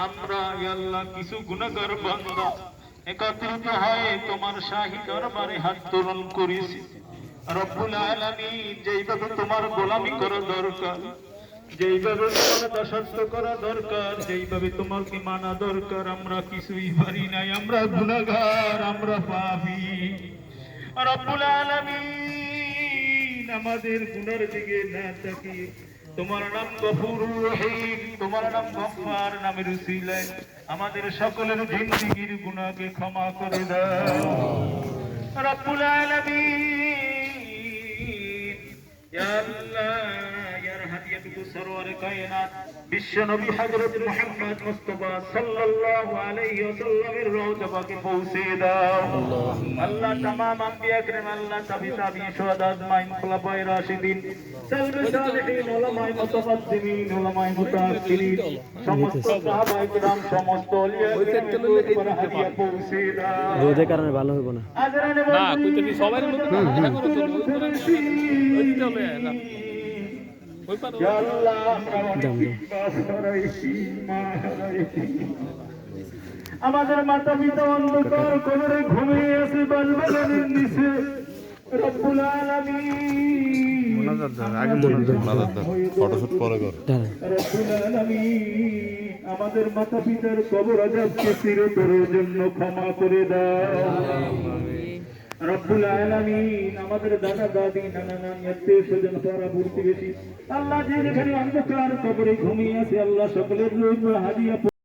আমরা ইয়া আল্লাহ কিছু গুনাহগার বান্দা একত্রিত হয়ে তোমার শাহী দরবারে হাত তোলন করেছি রব্বুল আলামিন। যেইভাবে তোমার গোলামি করা দরকার, যেইভাবে তোমার দাসত্ব করা দরকার, যেইভাবে তোমাকে মানা দরকার, আমরা কিছুই পারি নাই। আমরা গুনাহগার, আমরা পাপী। রব্বুল আলামিন আমাদের গুনার দিকে না তাকিয়ে তোমার নাম গফুরুর রহিম, তোমার নাম গফফার নামের উসিলায় আমাদের সকলের জিন্দেগীর গুনাহকে ক্ষমা করে দাও রব্বুল আলামিন। ইয়া আল্লাহ ইয়া হাদিয়াতুল সরওয়ার কায়নাত বিশ্ব নবী হযরত মুহাম্মদ মুস্তাফা সাল্লাল্লাহু আলাইহি ওয়াসাল্লামের রওজা পাকে পৌঁছে দাও আল্লাহ। तमाम अंबिया کرام আল্লাহ তাবি শুহাদা আজমাইন খুলাফায়ে রাশিদিন সালবে সালেহিন উলামায়ে মুতাকাদ্দিমিন উলামায়ে মুতাআখিরিন সমস্ত সাহাবায়ে کرام সমস্ত আউলিয়া کرام হাদিয়া পৌঁছে দাও। রোজের কারণে ভালো হবে না না কইতে কি সবাই মতো না করে তো ওই চলে না ওই পারো ইয়া আল্লাহ আমরা বাস করাইছি মা হারাইছি। আমাদের মাতা পিতা অন্ধকার কবরে ঘুমিয়ে আছে বালবাগানের নিচে রব্বুল আলামিন ফটোশুট পরে কর। রব্বুল আলামিন আমাদের মাতা পিতার কবর আযাবকে চিরতরের জন্য ক্ষমা করে দাও রব্বুল আলামিন। আমাদের দাদা দাদি নানা নানি আত্মীয় স্বজন পাড়া প্রতিবেশী আল্লাহ যে যেখানে অন্ধকার কবরে ঘুমিয়ে আছে আল্লাহ সকলের জন্য হাদিয়া